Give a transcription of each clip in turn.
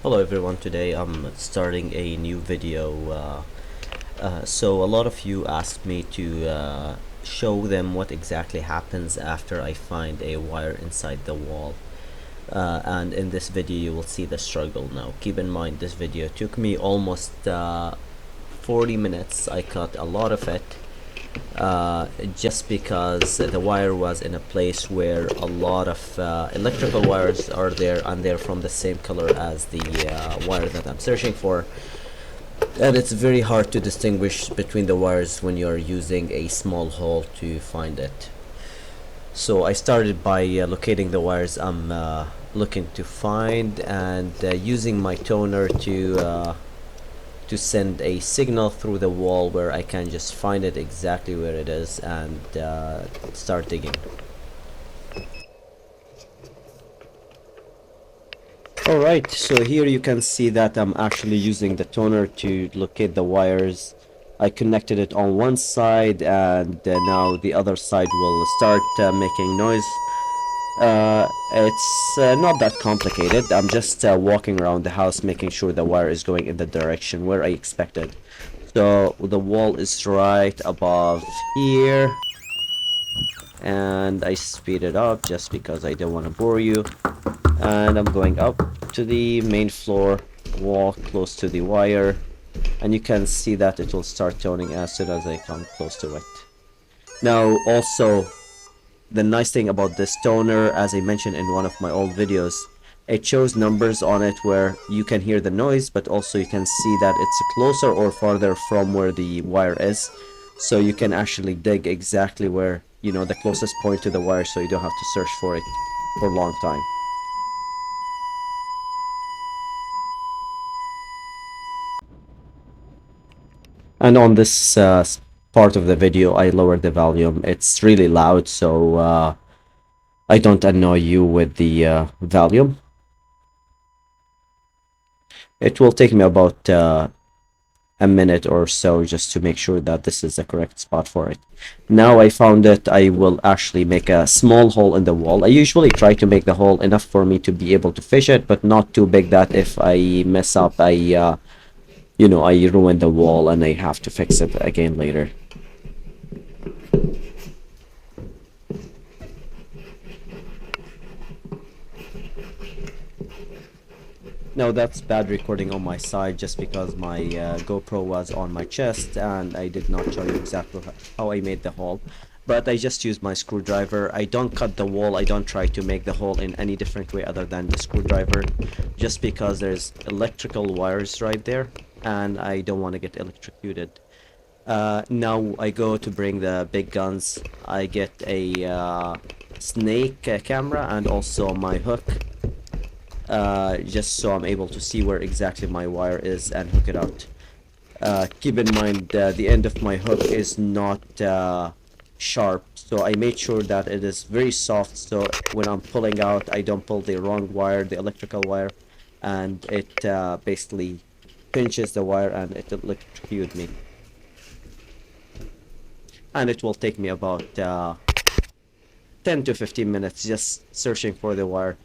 Hello everyone, today I'm starting a new video. So a lot of you asked me to show them what exactly happens after I find a wire inside the wall. And in this video you will see the struggle. Now keep in mind this video took me almost 40 minutes. I cut a lot of it just because the wire was in a place where a lot of electrical wires are there, and they're from the same color as the wire that I'm searching for, and it's very hard to distinguish between the wires when you're using a small hole to find it. So I started by locating the wires I'm looking to find, and using my toner to send a signal through the wall where I can just find it exactly where it is and start digging. Alright, so here you can see that I'm actually using the toner to locate the wires. I connected it on one side, and now the other side will start making noise. It's not that complicated. I'm just walking around the house making sure the wire is going in the direction where I expected. So the wall is right above here, and I speed it up just because I don't want to bore you. And I'm going up to the main floor, walk close to the wire, and you can see that it will start toning as soon as I come close to it. Now also, the nice thing about this toner, as I mentioned in one of my old videos, it shows numbers on it where you can hear the noise, but also you can see that it's closer or farther from where the wire is. So you can actually dig exactly where, the closest point to the wire, so you don't have to search for it for a long time. And on this part of the video, I lowered the volume. It's really loud, so I don't annoy you with the volume. It will take me about a minute or so just to make sure that this is the correct spot for it. Now I found it, I will actually make a small hole in the wall. I usually try to make the hole enough for me to be able to fish it, but not too big that if I mess up, I ruin the wall and I have to fix it again later. No, that's bad recording on my side just because my GoPro was on my chest and I did not show you exactly how I made the hole. But I just used my screwdriver. I don't cut the wall. I don't try to make the hole in any different way other than the screwdriver, just because there's electrical wires right there and I don't want to get electrocuted. Now I go to bring the big guns. I get a snake camera and also my hook. Just so I'm able to see where exactly my wire is and hook it out. Keep in mind the end of my hook is not sharp, so I made sure that it is very soft, so when I'm pulling out I don't pull the wrong wire, the electrical wire, and it basically pinches the wire and it electrocutes me. And it will take me about 10 to 15 minutes just searching for the wire.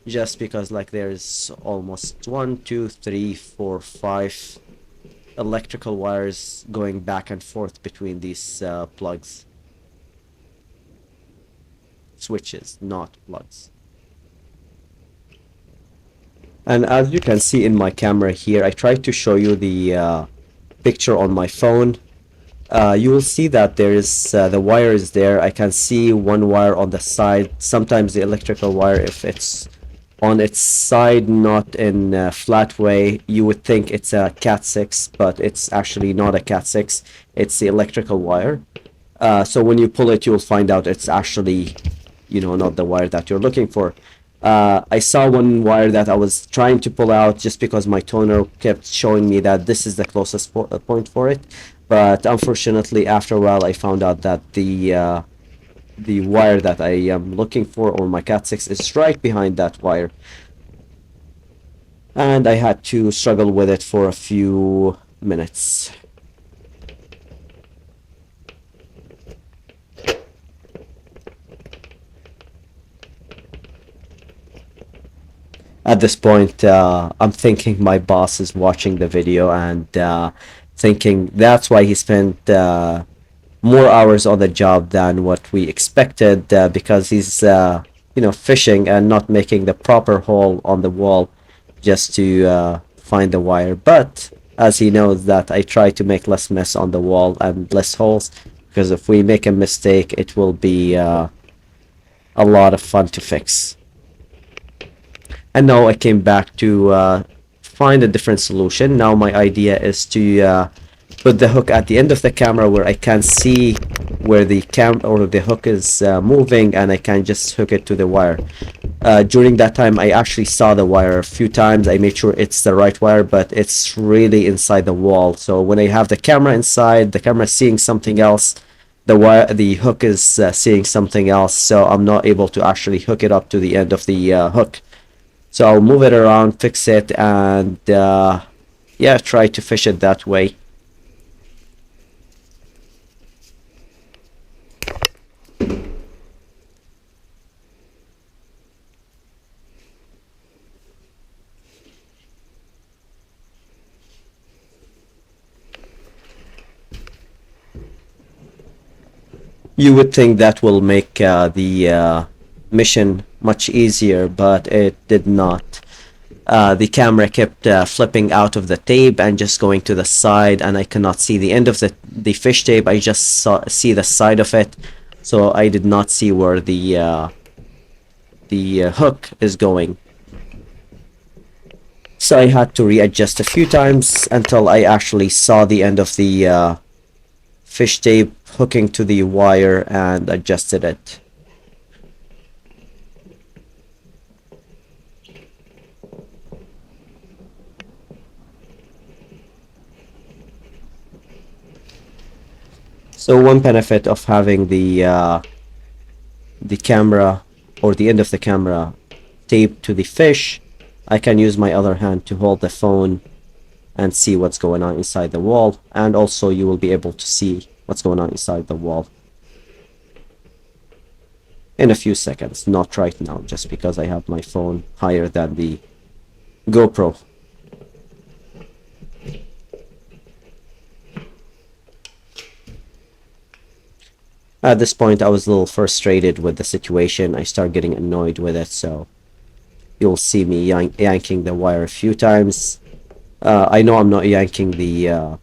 Just because there's almost 1, 2, 3, 4, 5 electrical wires going back and forth between these plugs. Switches, not plugs. And as you can see in my camera here, I tried to show you the picture on my phone. You will see that there is the wire is there. I can see one wire on the side. Sometimes the electrical wire, if it's on its side, not in a flat way, you would think it's a Cat6, but it's actually not a Cat6. It's the electrical wire. So when you pull it, you'll find out it's actually, not the wire that you're looking for. I saw one wire that I was trying to pull out just because my toner kept showing me that this is the closest point for it. But unfortunately, after a while, I found out that the wire that I am looking for, or my Cat6, is right behind that wire, and I had to struggle with it for a few minutes. At this point, I'm thinking my boss is watching the video and thinking that's why he spent more hours on the job than what we expected, because he's fishing and not making the proper hole on the wall just to find the wire. But as he knows that I try to make less mess on the wall and less holes, because if we make a mistake it will be a lot of fun to fix. And now I came back to find a different solution. Now my idea is to put the hook at the end of the camera where I can see where the cam or the hook is moving, and I can just hook it to the wire. During that time I actually saw the wire a few times. I made sure it's the right wire, but it's really inside the wall. So when I have the camera inside, the camera is seeing something else, the hook is seeing something else, so I'm not able to actually hook it up to the end of the hook. So I'll move it around, fix it, and yeah, try to fish it that way. You would think that will make the mission much easier, but it did not. The camera kept flipping out of the tape and just going to the side, and I cannot see the end of the fish tape. I just see the side of it, so I did not see where the hook is going. So I had to readjust a few times until I actually saw the end of the fish tape hooking to the wire and adjusted it. So one benefit of having the camera or the end of the camera taped to the fish, I can use my other hand to hold the phone and see what's going on inside the wall, and also you will be able to see what's going on inside the wall in a few seconds. Not right now, just because I have my phone higher than the GoPro. At this point I was a little frustrated with the situation. I start getting annoyed with it, so you'll see me yanking the wire a few times. I know I'm not yanking the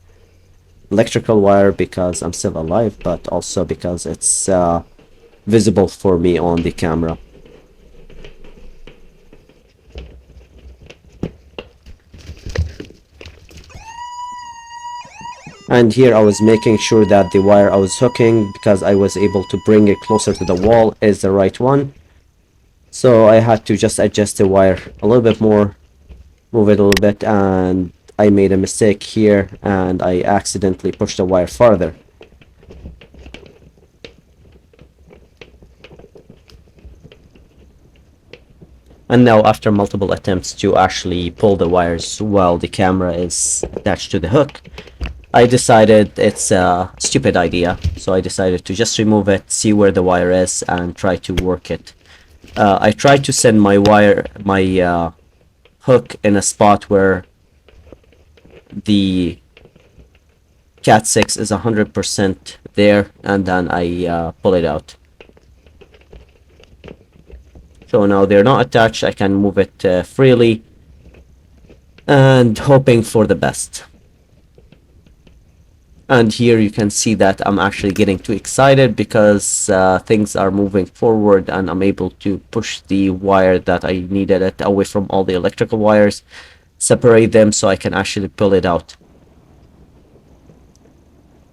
electrical wire because I'm still alive, but also because it's visible for me on the camera. And here I was making sure that the wire I was hooking, because I was able to bring it closer to the wall, is the right one. So I had to just adjust the wire a little bit more, move it a little bit, and I made a mistake here and I accidentally pushed the wire farther. And now, after multiple attempts to actually pull the wires while the camera is attached to the hook, I decided it's a stupid idea. So I decided to just remove it, see where the wire is, and try to work it. I tried to send my hook in a spot where the Cat 6 is 100% there, and then I pull it out. So now they're not attached. I can move it freely, and hoping for the best. And here you can see that I'm actually getting too excited because things are moving forward, and I'm able to push the wire that I needed it away from all the electrical wires, separate them so I can actually pull it out.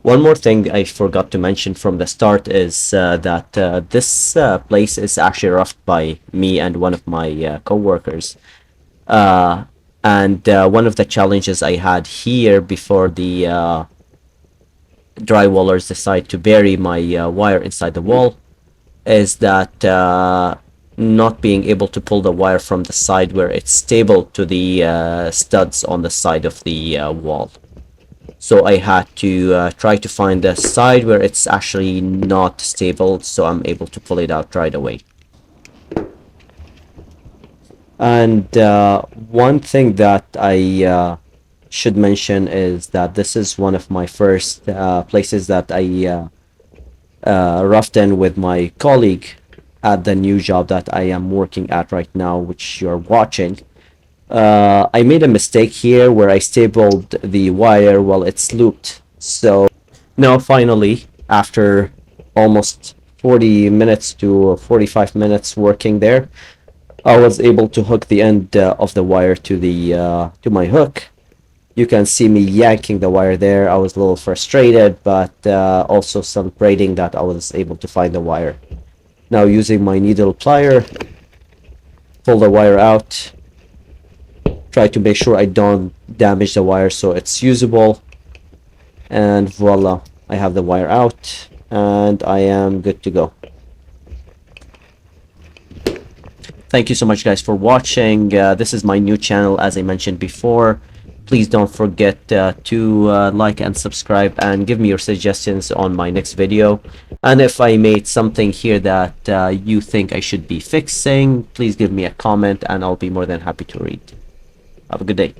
One more thing I forgot to mention from the start is that this place is actually roughed by me and one of my co-workers. And one of the challenges I had here before the drywallers decide to bury my wire inside the wall is that not being able to pull the wire from the side where it's stable to the studs on the side of the wall. So I had to try to find the side where it's actually not stable, so I'm able to pull it out right away. And one thing that I should mention is that this is one of my first places that I roughed in with my colleague at the new job that I am working at right now, which you're watching. I made a mistake here where I stapled the wire while it's looped. So now finally, after almost 40 minutes to 45 minutes working there, I was able to hook the end of the wire to my hook. You can see me yanking the wire there. I was a little frustrated, but also celebrating that I was able to find the wire. Now using my needle plier, pull the wire out, try to make sure I don't damage the wire so it's usable, and voila, I have the wire out and I am good to go. Thank you so much guys for watching. This is my new channel, as I mentioned before. Please don't forget to like and subscribe and give me your suggestions on my next video. And if I made something here that you think I should be fixing, please give me a comment and I'll be more than happy to read. Have a good day.